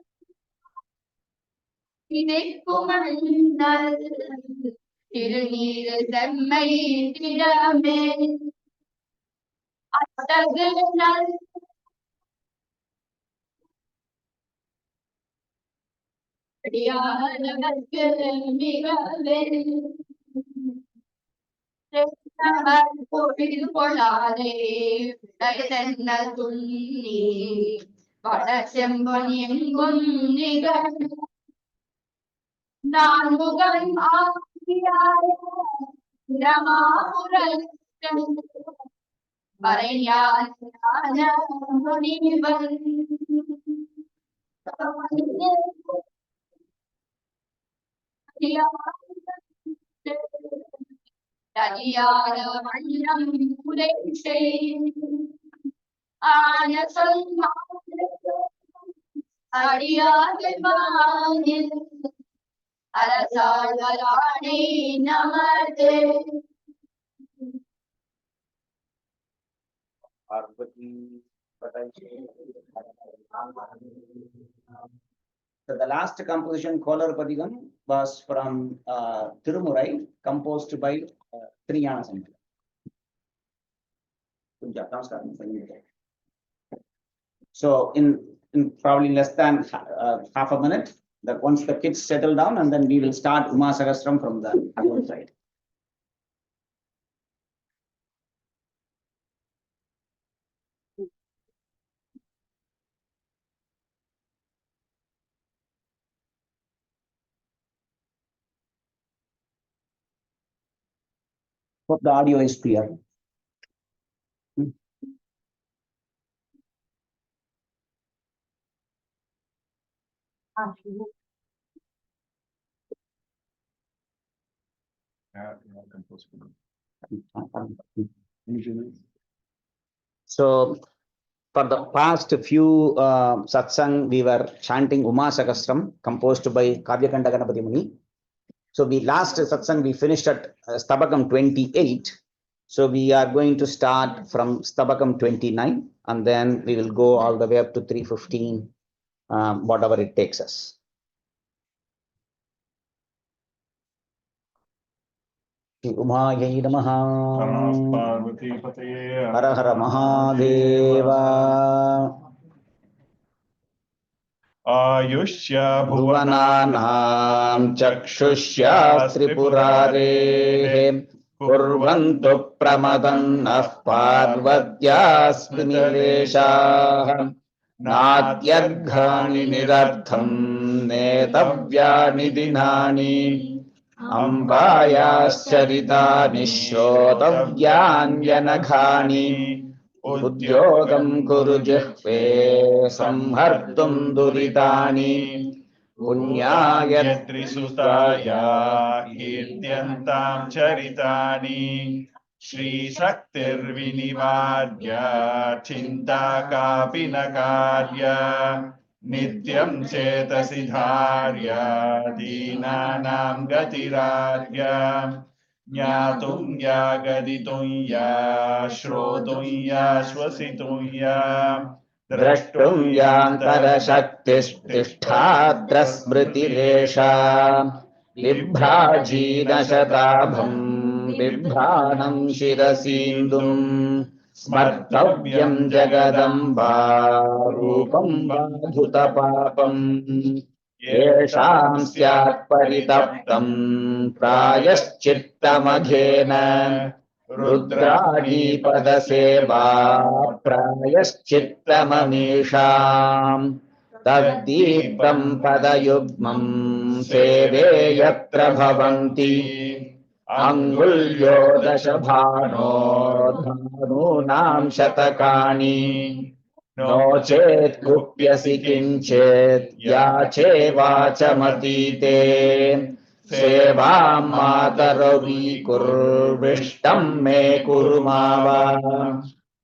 இணைக்குமண்ணல் திருநீர் செம்மை திடமே அத்தகு நல் அடியாரவர்க்கு மிகவே கோவில் கொள்ளாதே தென்ன துண்ணி வட செம்பன் எங்கும் நிகழ் நான் முகம் வரையான் முனிவன் தனியார வண்ணம் உரை ஆன சொல் அடியாரில் அரசாழ்வராணி நமதே. So the last composition, Kolar Padigam, was from Tirumurai, composed by Triyana Sankara. So in probably less than half a minute, that once the kids settle down, and then we will start Uma Sahasram from the other side. Hope the audio is clear. So for the past few satsang, we were chanting Uma Sahasram, composed by Kavyakanda Ganapati Muni. So we last satsang, we finished at Stabakam 28. So we are going to start from Stabakam 29, and then we will go all the way up to 315, whatever it takes us. Umayai Namaha. Hara Hara Mahadeva. Ayushya Bhuvananam Chakshusya Tripurare Kurvantu Pramadannah Parvatyasmileshah Natyadghani Nirartham Netavyani Dinani Ambayascharithani Shrotavyanyanaghani Udyogam Kuru Jihve Samhartum Duritani Punyayatri Sutaya Kirtyantam Charitani Shri Shaktir Vinivadya Chintaka Pinakarya Nityam Chetasidharya Dinanam Gatirarya Jnatum Yagaditum Ya Shrotum Ya Swasitum Ya Drashtum Yantara Shaktishtha Smritiresha Vibhrajina Shatabham Vibhranam Shirasindum स्मर्तव्यं Jagdamba रूपं बाधुतपापम् येषां स्यात् परितप्तं प्रायश्चित्तमघेन रुद्राणीपदसेवा प्रायश्चित्तममीषाम् तद्दीप्तं पदयुग्मं सेवे यत्र भवन्ति अङ्गुल्यो दशभानो धानूनां शतकानि no चेत् कुप्यसि किञ्चेत् याचे वाचमतीते सेवां मातरवीकुर्विष्टं मे कुर्मावा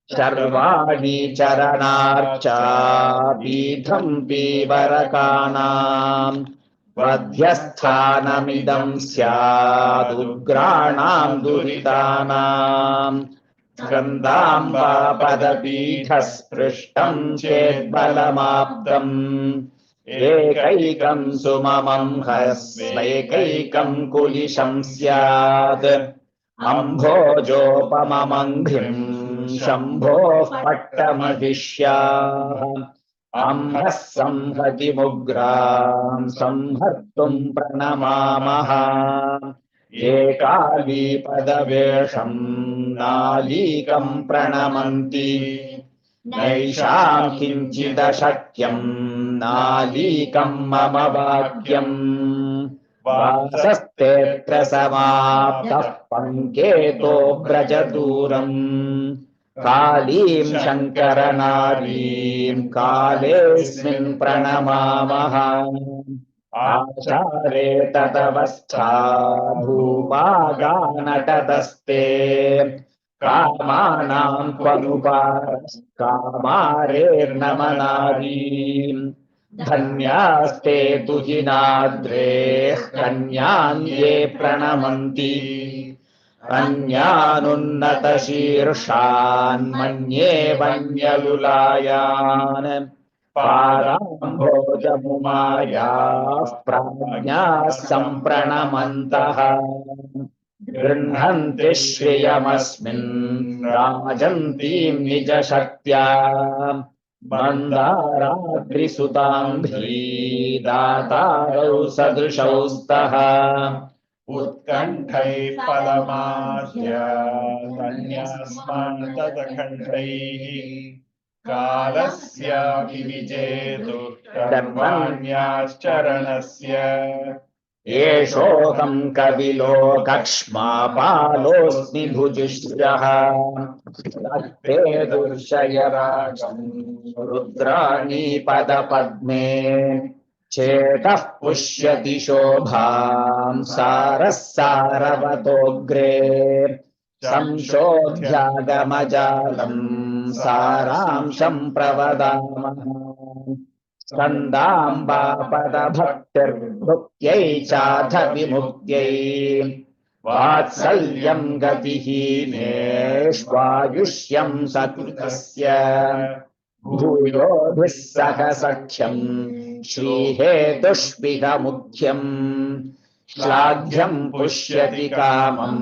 सर्वाणि चरणार्चापीठं पीवरकानां वध्यस्थानमिदं स्यादुग्राणां दुरितानां स्कन्दाम्बा पदपीठस्पृष्टं चेद्बलमाप्तम् एकैकं सुममं ह्रस्वैकैकं कुलिशं स्यात् अम्भोजोपममङ्घ्रिं शम्भोः पट्टमहिष्याः अम्भः संहतिमुग्रां संहर्तुं प्रणमामः एकालीपदवेषं नालीकं प्रणमन्ति नैषां किञ्चिदशक्यं नालीकं मम वाक्यम् वासस्तेऽत्र समाप्तः पङ्केतो व्रजदूरम् कालीं शङ्करनारीं कालेऽस्मिन् प्रणमामः आचारे तदवस्था भूभागानटदस्ते कामानां त्वनुपारस्कामारेर्नमनारीम् धन्यास्ते तुहिनाद्रेः कन्यान् ये प्रणमन्ति अन्यानुन्नतशीर्षान् मन्ये वन्यलुलायान् पादाम्भोजमुमायाः प्राज्ञाः सम्प्रणमन्तः गृह्णन्ति श्रियमस्मिन् राजन्तीं निजशक्त्या मन्दाराद्रिसुताम्भी दातारौ सदृशौ स्तः उत्कण्ठैः फलमाद्य अन्यस्मान् तदखण्डैः कालस्यापि विजेतुः कर्माण्याश्चरणस्य एषोऽहं कविलोकक्ष्मापालोऽस्मि भुजिष्यः ते दुर्शयराजं रुद्राणीपदपद्मे चेतः पुष्यति शोभां सारः सारवतोऽग्रे संशोध्यागमजालं सारांशं प्रवदामः स्कन्दाम्बा पदभक्तिर्भुक्त्यै चाथ विमुक्त्यै वात्सल्यं गतिहीनेष्वायुष्यं सतुतस्य भूयोभिः सह सख्यं श्रीहेतुष्पिह मुख्यम् श्लाघ्यं पुष्यति कामं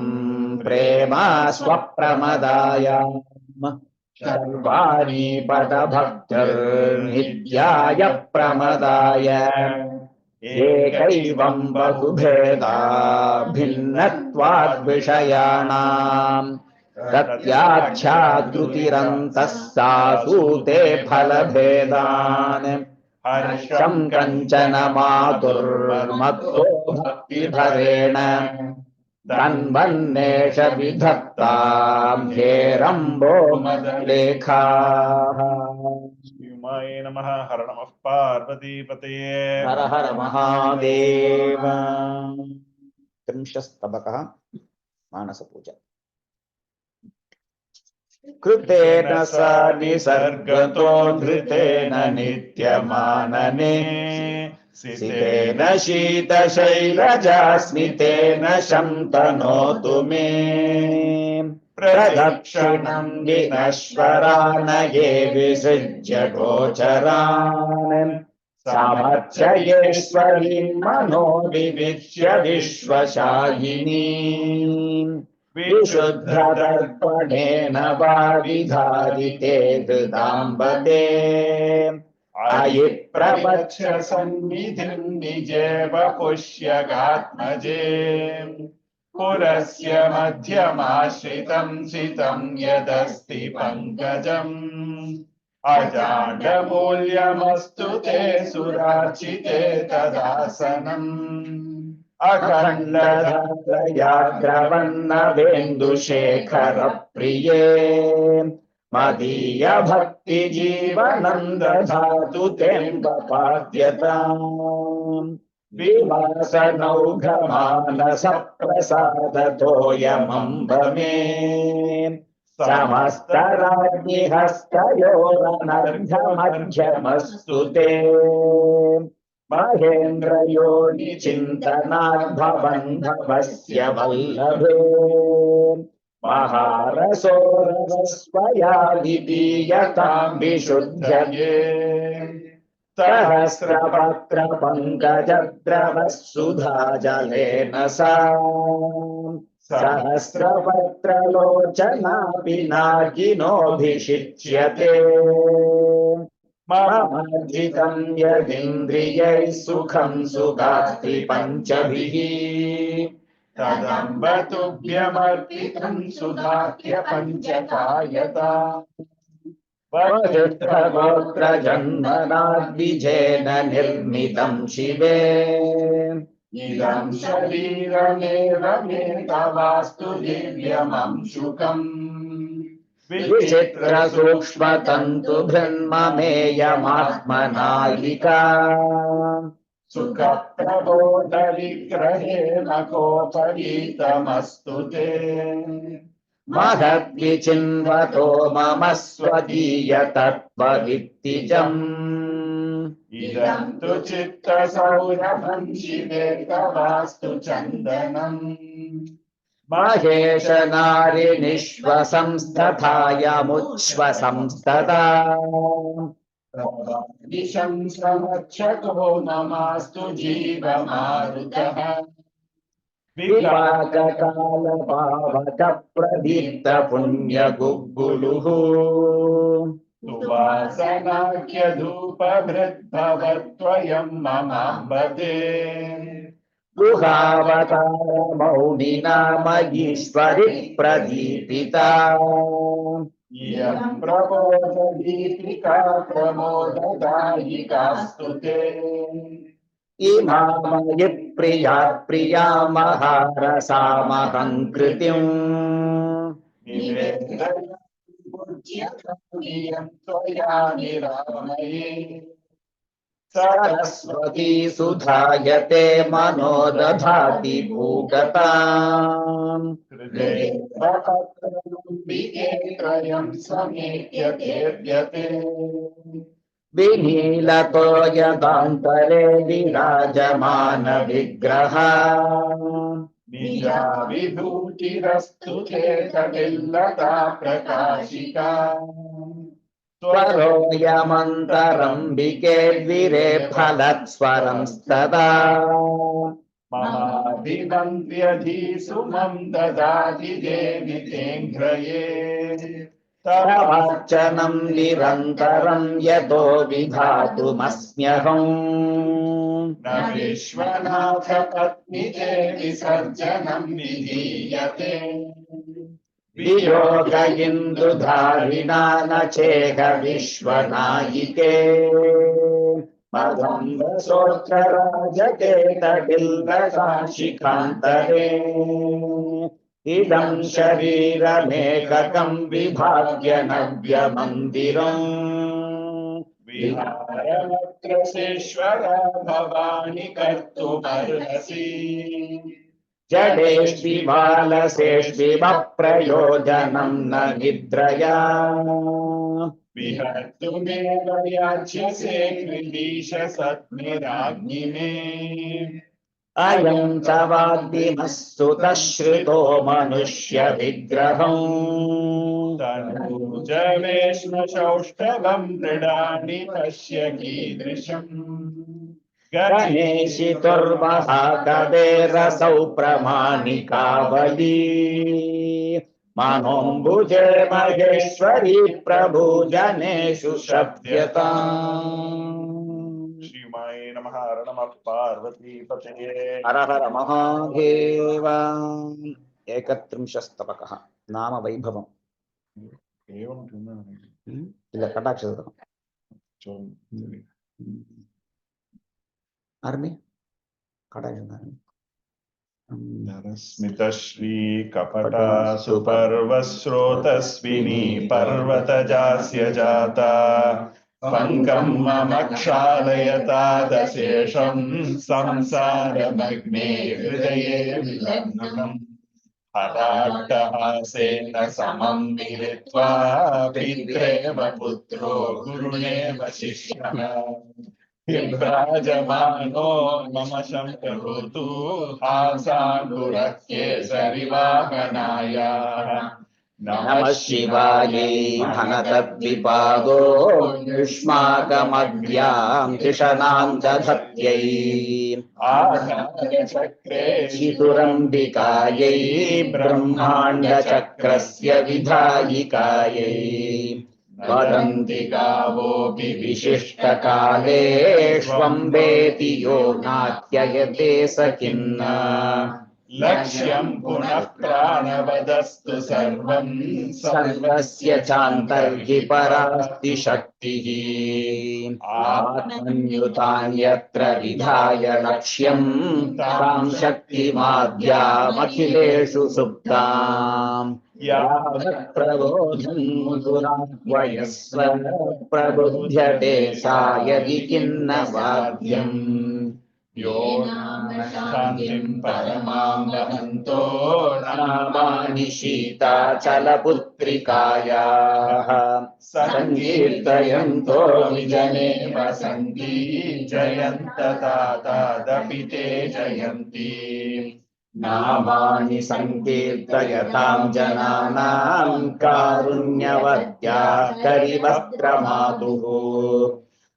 प्रेमा स्वप्रमदाय सर्वाणि पदभक्तिर्नित्याय प्रमदाय एकैवं बहुभेदा भिन्नत्वाद्विषयाणाम् तत्याख्याद्रुतिरन्तः सासूते फलभेदान् हर्षं कञ्चन मातुर्मत्तो भक्तिभरेण तन्वन्नेष विधत्तां हेरम्बो मदलेखाः श्रीमाय नमः। हर नमः पार्वतीपतये। हर हर महादेव। त्रिंशस्तबकः मानसपूजा। कृतेन स निसर्गतो धृतेन नित्यमानने सितेन शीतशैलजास्मितेन शन्तनोतु मे प्रदक्षिणं विनश्वरानये विसृज्य गोचरान् सामर्चयेश्वरीं मनो विविच्य विश्वशायिनीम् विशुद्धदर्पणेन वा विधारिते हृदाम्बते अयि प्रवक्ष सन्निधिं निजेव पुष्यगात्मजे पुरस्य मध्यमाश्रितं सितं यदस्ति पङ्कजम् अजाडमूल्यमस्तु ते सुरार्चिते तदासनम् अखण्डधात्रयाग्रवन्नवेन्दुशेखर प्रिये मदीय भक्ति जीवनं दधातु तेऽम्बपाद्यताम् विवासनौघमानस प्रसादतोऽयमम्ब मे समस्तराज्ञिहस्तयोरनर्घमध्यमस्तु ते महेन्द्रयोनि चिन्तनाद्भवन्धवस्य वल्लभे महारसोरवस्वया विधीयतां विशुद्धये सहस्रपत्र पङ्कजद्रवः सुधाजलेन सा सहस्रपत्रलोचना पिनाकिनोऽभिषिच्यते ममार्जितं यदिन्द्रियैः सुखं सुगास्ति पञ्चभिः तदम्ब तुभ्यमर्पितं सुधाख्य पञ्चकायता वसिष्ठगोत्रजन्मनाद्विजेन निर्मितं शिवे इदं शरीरमेव मे तवास्तु दिव्यमंशुकम् विचित्रसूक्ष्मतन्तु बृन्ममेयमात्मनायिका सुखप्रबोधविग्रहे मकोपरीतमस्तु ते महद्विचिन्वतो मम स्वकीयतत्त्ववित्तिजम् इदं तु चित्तसौरभं शिवे तवास्तु चन्दनम् महेश नारिनिश्वसंस्तथायमुच्छ्वसंस्तदा दिशं समक्षको नमास्तु जीवमारुतः विपाककालपावक प्रदीप्त पुण्यगुग्गुलुः सुवासनाख्यधूपभृद्भवत्वयं ममाम्बते गुहावतार मौनिना मयीश्वरि प्रदीपिता इयं प्रबोधदीपिका प्रमोददायिकास्तु ते इमा मयि प्रिया प्रिया महारसामहङ्कृतिम् निवेदयं त्वया निरामये सरस्वती सुधायते मनो दधाति भूगताम् त्रयं समेत्य तेव्यते विनीलतो यदान्तरे विराजमान विग्रहा निजा विभूतिरस्तु ते कटिल्लता प्रकाशिका स्वरोऽयमन्तरम्बिके द्विरे फलत्स्वरंस्तदा ममाभिमन्त्र्यधीसुमं ददाति देवि तेङ्घ्रये तवार्चनं निरन्तरं यतो विधातुमस्म्यहम् न विश्वनाथ पत्नी ते विसर्जनं विधीयते वियोग इन्दुधारिणा न चेह विश्वनायिके मदम्बसोत्रराजके तटिल्लकाशिकान्तरे इदं शरीरमेककं विभाव्य नव्यमन्दिरम् विहारवत्रसेश्वर भवानि कर्तुमर्हसि जडेष्विबालसेष्विव प्रयोजनं न निद्रया विहर्तुमेव याच्यसे कृदीश सत्निराज्ञि मे अयं च वाग्दिमः सुतश्रुतो मनुष्यविग्रहम् तनूजवेश्मसौष्ठवं मृडानि पश्य कीदृशम् गणेशितुर्महाकवेरसौ प्रमाणिकावली मानोऽम्बुजे महेश्वरी प्रभुजनेषु शब्द्यता श्रीमाय नमः। हर नमः पार्वती पतये। हर हर महादेव। 31 नाम वैभवम् ಇಲ್ಲ ಕಟಾಕ್ಷದ ಆರ್ಮಿ ಕಟಾಕ್ಷದ स्मितश्री कपटा सुपर्वस्रोतस्विनी पर्वतजास्य जाता पङ्कं मम क्षालयतादशेषं संसारमग्ने हृदये विलग्नम् हराट्टहासेन समं मिलित्वा पित्रेव पुत्रो गुरुणेव शिष्यः विभ्राजमानो मम शङ्करोतु हासाङ्कुरकेसरिवाहनायाः नमः शिवायै धनतद्विपादो युष्माकमग्र्यां त्रिषणां दधत्यै आधारचक्रे चितुरम्बिकायै ब्रह्माण्डचक्रस्य विधायिकायै वदन्ति गावोऽपि विशिष्टकालेष्वम्बेति यो नात्ययते स किन्न लक्ष्यं पुनः प्राणवदस्तु सर्वं सर्वस्य चान्तर्हि परास्ति शक्तिः आत्मन्युतान्यत्र विधाय लक्ष्यं तां शक्तिमाद्यामखिलेषु सुप्ताम् यावत् प्रबोधं दुराह्वयस्व प्रबुध्यते सा यदि किन्न वाद्यम् यो नाम शान्तिं परमां वहन्तो नामानि शीताचलपुत्रिकायाः सङ्कीर्तयन्तो विजने वसन्ति जयन्त तातादपि ते जयन्ति नामानि सङ्कीर्तयतां जनानां कारुण्यवत्या करिवस्त्रमातुः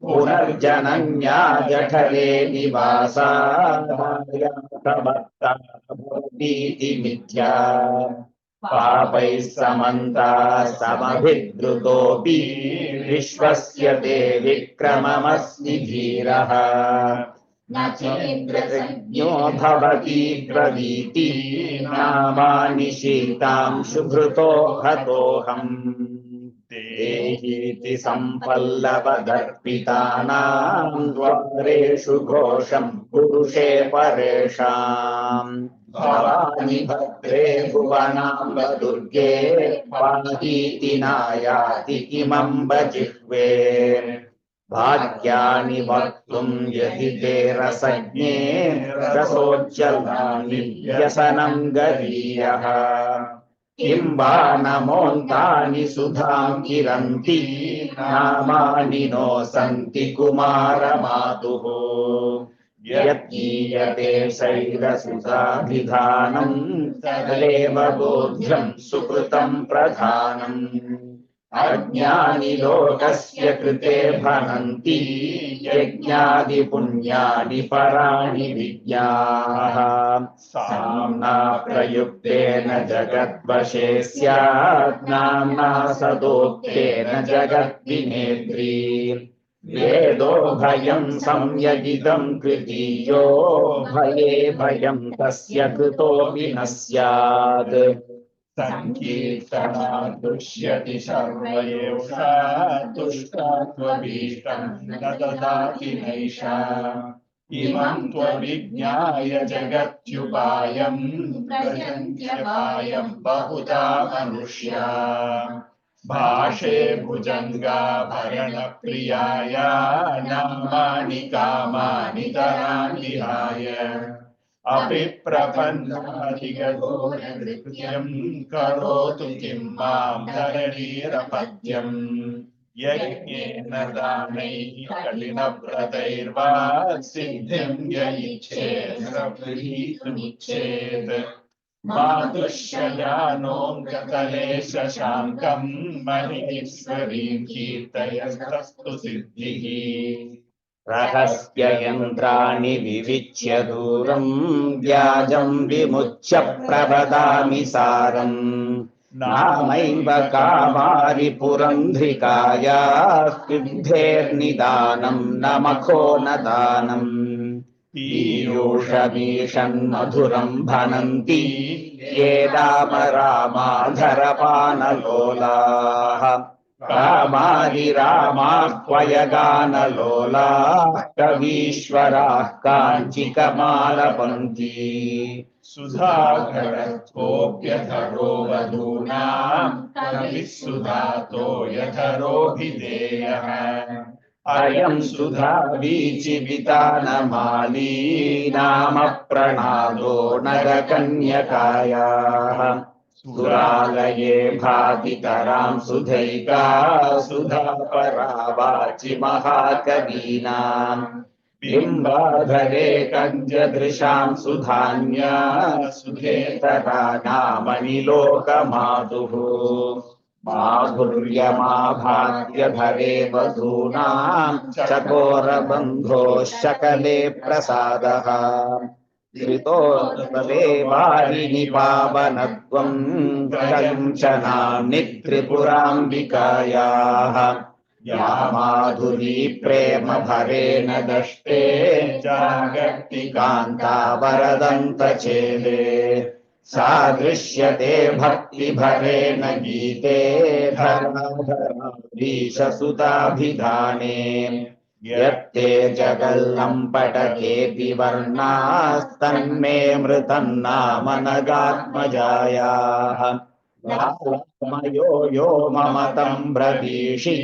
पुनर्जनन्या जठरे निवासा भवतीति मिथ्या पापैः समन्ताः समभिद्रुतोऽपि विश्वस्य ते विक्रममस्मि धीरः न चेन्द्रसंज्ञो भवति ब्रवीति नामानि शीतां शुभृतो हतोऽहम् देहीति सम्पल्लवदर्पितानां द्वारेषु घोषं पुरुषे परेषाम् भवानि भद्रे भुवनाम्ब दुर्गे पाहीति नायाति इमम्ब जिह्वे भाग्यानि वक्तुं यदि ते रसज्ञे रसोज्जलानि व्यसनं गरीयः किं वा नमोन्तानि सुधां किरन्ति नामानि नो सन्ति कुमारमातुः यद्गीयते शैलसुधाभिधानं तदेव बोध्यं सुकृतं प्रधानम् अज्ञानि लोकस्य कृते भनन्ति यज्ञादि पुण्यानि पराणि विज्ञाः साम्ना प्रयुक्तेन जगद्वशे स्यात् नाम्ना सदोक्तेन जगद्विनेत्री वेदो भयं संयजितं कृतीयो भये भयं तस्य कृतोऽपि न स्यात् सङ्कीर्तनात् दुष्यति सर्वयोषा तुष्टात्वभीष्टं न ददाति नैषा इमं त्वविज्ञाय जगत्युपायं प्रयन्त्यपायं बहुधा मनुष्या भाषे भुजङ्गाभरणप्रियाय नामानि कामानि तरान् विहाय अपि प्रपन्नाधिगघोरनृत्यं करोतु किं मां धरणीरपद्यम् यज्ञेन दानैः कठिनव्रतैर्वा सिद्धिं य इच्छेत् मातुश्ययानोऽङ्कतले शशाङ्कं महेश्वरीं कीर्तयस्तस्तु सिद्धिः रहस्ययन्त्राणि विविच्य दूरं व्याजं विमुच्य प्रवदामि सारम् नामैव कामारि पुरन्ध्रिकाया स्निग्धेर्निदानं न मखो न दानम् पीयूषमीषन्मधुरं भनन्ति ये राम रामाधरपानलोलाः कामादि रामाह्वयगानलोलाः कवीश्वराः काञ्चिकमालपन्ति सुधाकरत्वोऽप्यधरो वधूनां कविः सुधातो यधरोऽभिधेयः अयं सुधा वीचिवितानमाली नाम प्रणादो नगकन्यकायाः सुरालये भातितरां सुधैका सुधा परा वाचि महाकवीनाम् बिम्बाधरे कञ्जदृशां सुधान्या सुधेतरा नामनिलोकमातुः माधुर्यमाभाग्यधरे वधूनां चकोरबन्धोश्चकले प्रसादः धृतोत्पले वारिणि पावनत्वं कञ्चनाम्नि त्रिपुराम्बिकायाः या माधुरी प्रेम भरेण दष्टे जागर्ति कान्ता वरदन्तचेले सा दृश्यते भक्तिभरेण गीते धराधराधीशसुताभिधाने यत्ते जगल्लम्पटकेति वर्णास्तन्मे मृतन्नाम नगात्मजायाः मयो यो ममतं ब्रवीषि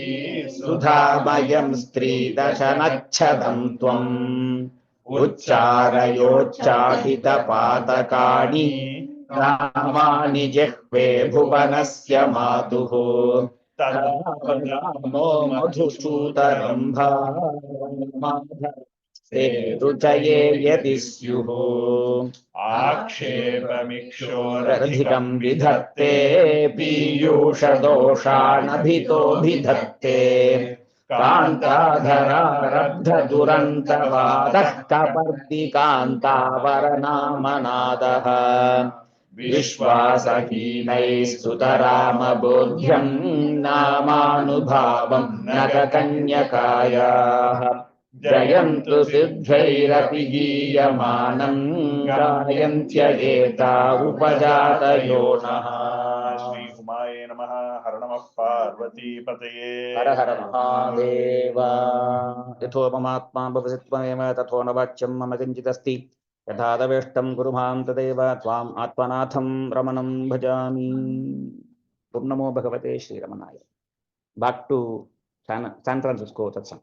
सुधामयं स्त्रीदशनच्छदं त्वम् उच्चारयोच्चाहितपातकानि नामानि जिह्वे भुवनस्य मातुः तदा मधुसूतरम्भा रुचये यदि स्युः आक्षेपमिक्षोरधिकं रधिकं विधत्ते पीयूषदोषानभितोऽभिधत्ते कान्ताधरारब्धदुरन्तवादः कपर्दिकान्तावरनामनादः विश्वासहीनैः सुतरामबोध्यं नामानुभावं नगकन्यकायाः जयन्तु सिद्धैरपि गीयमानं गायन्त्यजेता उपजातयोनः श्री उमाये नमः। हर नमः पार्वतीपतये। हर हर महादेव। यथो ममात्मा भवसि त्वमेव तथो न वाच्यं मम किञ्चिदस्ति यथादवेष्टं कुरु मां तदेव त्वाम् आत्मनाथं रमणं भजामि। ओम नमो भगवते श्रीरमणाय। बैक टू सैन फ्रांसिस्को तत्सम।